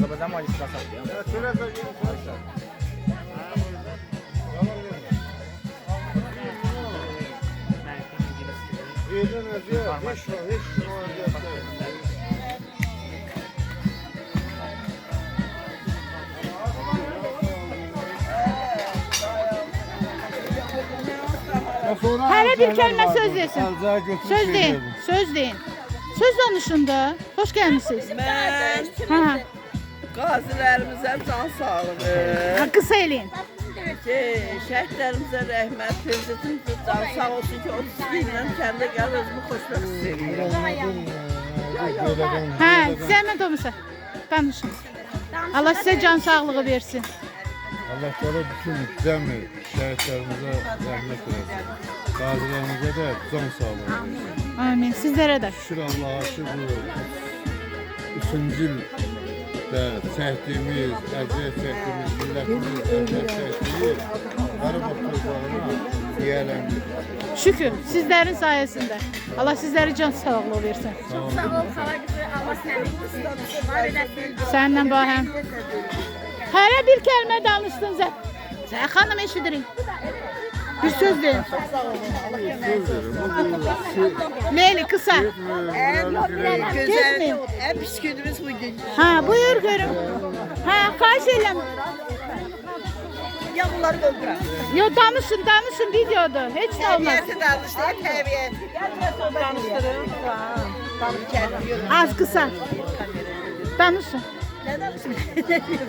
Azərbaycan magistrası. Hələ bir kəlmə söz desin. Söz deyin, söz deyin. Söz danışın da. Hoş gəlmisiniz. Mən qazilərimizə can sağlığı, Qısa eləyin. şəhidlərimizə rəhmət, prezidentin can sağ olsun ki, 32 ildən kəndə gəlib özümü xoşbəxt hiss edirəm. Hə, Zəhmət olmasa. Danışın. Allah sizə can sağlığı versin. Allah Teala bütün cəmi şəhidlərimizə rəhmət eləsin. Qazilərimizə də can sağlığı. Amin. Sizlərə də. Şükür Allah'a ki, bu 3-cü ildə çəkdiyimiz, əziyyət çəkdiyimiz, millətimiz əziyyət çəkdiyi Qarabağ torpağına yiyələndik. Şükür sizlərin sayəsində. Allah sizlərə can sağlığı versin. Sağ ol xala qızı, Allah səni var eləsin. Səninlə bahəm. Hələ bir kəlmə danışdın Sən xanım eşidirik. Bir söz deyin. Leyli kısa. Gözəl, ən pis günümüz bugün. Ha buyur görüm. Ha xahiş edirəm. Ya bunları öldürəm. Yo danışın videoda. Heç nə olmaz. Təbiyyəti danışdı, təbiyyət. Danışdırın. Az kısa. Danışın.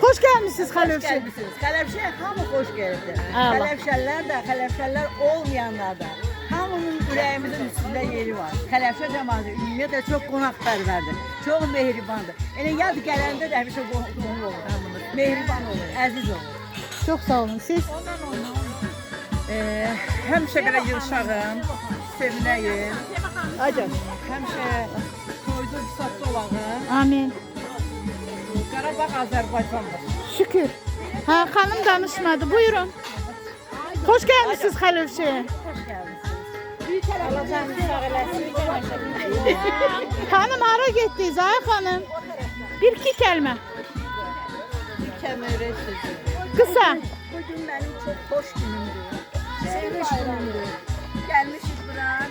Hoş gelmişsiniz Xəlifşə. Xəlifşə hamı xoş gəldi. Allah. Xəlifşələr də, xəlifşələr olmayanlar da. Hamının ürəyimizin üstündə yeri var. Xəlifşə cəmaatı ümumiyyətlə çox qonaqpərvərdir. Çox mehribandır. Elə yad gələndə də həmişə qonaq olur hamımız. Mehriban olur, əziz olur. Çok sağ olun. Siz? Həmişə belə yığışağım, sevinəyim. Həmişə toyda qısatda olağım. Amin. Qarabağ Azərbaycandır. Şükür. Ha hanım danışmadı. Buyurun. Hoş gelmişsiniz Xəlifşəyə. Allah canını sağ eləsin. Hanım hara getdiniz ay xanım? Bir iki kəlmə. Kəmərə sözü. Kısa. Bugün benim çok hoş günümdür. Sevinç günümdür. Gelmişiz buraya,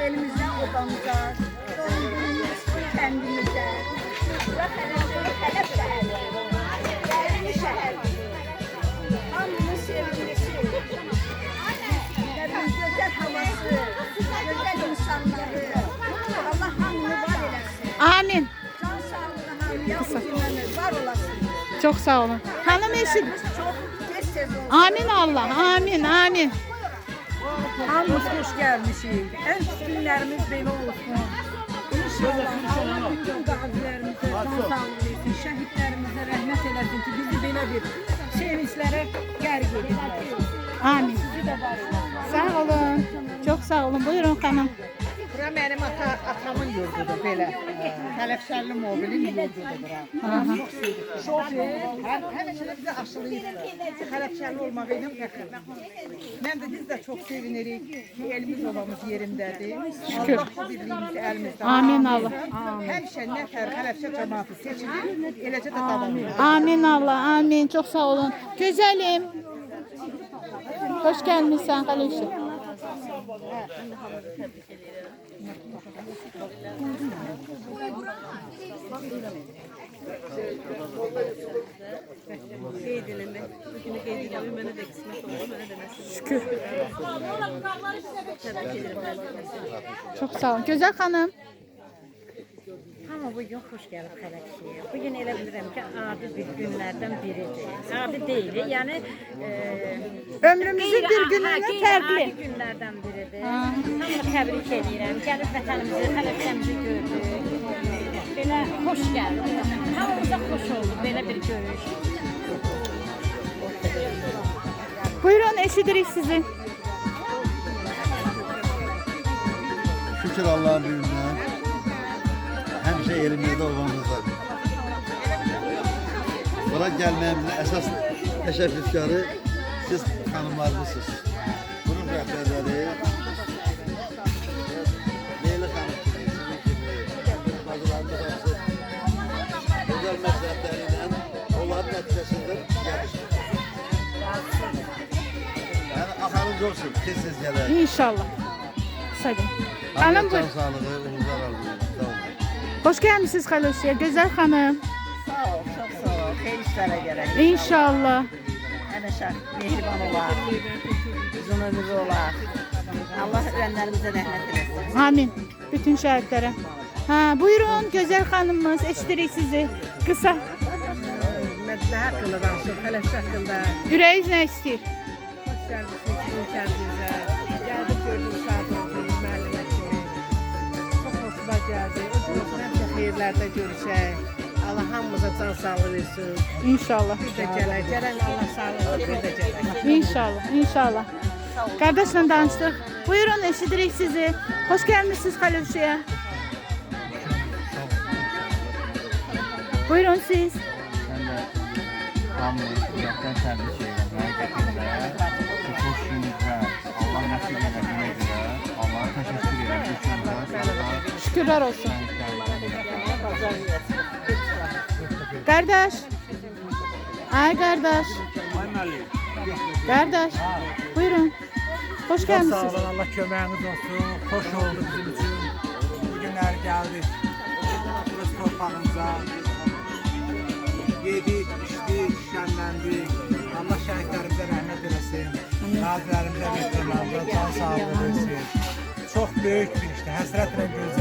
elimizden odamıza, doğum günümüz kendimize. Bırak hele şehir. Yerli şehir. Hamının sevgilisi. Güzel havası, güzel insanları. Allah hamını var eylesin. Amin. Can sağlığı hamıya uzunlanır, var olasın. Çok sağ olun. Hanım eşit. Çok tez tez olsun. Amin Allah. Amin. Amin. Hamımız hoş gelmişik. En pis günlerimiz belə olsun. İnşallah Allah bütün qazilərimizə can sağlığı versin, şəhidlərimizə rəhmət eləsin ki, bizi belə bir sevinçlərə qərq edirlər. Amin. Sizi də var olasın. Sağ olun. Çok sağ olun. Buyurun hanım. Bura mənim atamın yurdudur belə. Xəlifşəli mobilin yurdudur bura. Çox sevdik. Çox həmişə də bizə aşılayırlar. Xəlifşəli olmağı ilə fəxr. Mən də biz də çox sevinirik ki, elimiz olamız yerindədir. Şükür. Allah bu birliyimizi əlimizdə. Amin Allah. Həmişə nətər Xəlifşə cəmaatı seçilir, eləcə də davam edir. Amin Allah. Amin. Çok sağ olun. Güzelim. Hoş gelmişsin Xəlifşə. Şükür. Çok sağ olun. Güzel hanım. Ama bugün hoş gelip Xəlifşəyə. Bugün elə bilirəm ki, adi bir günlərdən biridir. Adi deyil, yəni Ömrümüzün bir günündən adi fərqli. günlərdən biridir. Hamını təbrik edirəm. Gəlib vətənimizi, Xəlifşəmizi gördük. Belə xoş gəldi. Hamımıza xoş oldu belə bir görüş. Buyurun eşidirik sizi. Şükür Allah'ın büyüğüne. Həmişə elimizdə olmamızda. Bura gəlməyimizin əsas təşəbbüskarı siz xanımlarımızsınız. Bunun rəhbərləri Leyli xanım kimi, sizin kimi, bacılarımız olsun. Gözəl məsləhətləri ilə nəticəsində gəlmişdir. Yəni axarınız olsun, tez-tez gələr. İnşallah. Sağ olun. Hanım bu. Can sağlığı, uğurlar arzulayırım. Sağ olun. Hoş gelmişsiniz Kalosya. Güzel hanım. Sağ ol, çok sağ ol. Xeyir işlərə gərək. İnşallah. Həmişə mehriban olar. Uzun ömürlü olar. Allah ölənlərimizə rəhmət eləsin. Amin. Bütün şahitlere. Ha, buyurun güzel hanımımız. Eşittirik sizi. Kısa. Mədlə haqqında danışır, Xələfşə haqqında. Yüreğiniz ne istiyor? Xoş gəlmişsiniz sizin kəndinizə. Gəldik gördük, şad olduk, müəllimə kimi. Çox xoşuma gəldi. Özümüzün həmişə xeyirlərdə görüşək. Allah hamımıza can sağlığı versin. İnşallah. Bir də gələk, gələn Allah sağlığı bir də gələk. İnşallah. İnşallah. Kardeşle danıştık. Buyurun eşittirik sizi. Hoş gelmişsiniz Kalosya'ya. Buyurun siz. Ben de hamıdan təbrik edirəm. Həqiqətən bu xoşluğunuza Allah nəsib elədiyinə görə Allah'a təşəkkür edirəm. Şükürler olsun. Kardeş. Ay kardeş. Kardeş. Buyurun. Hoş Sağ gelmişsiniz. olun, Allah köməyiniz olsun. Xoş oldu bizim üçün. Bu günlər gəldik. Öz torpağımıza. Yedik, içdik, şənləndik. Allah şəhidlərimizə rəhmət eləsin. Qazilərimizə, veteranlarımıza can sağlığı versin. Çox böyük bir işdir. Həsrətlə gözlədik.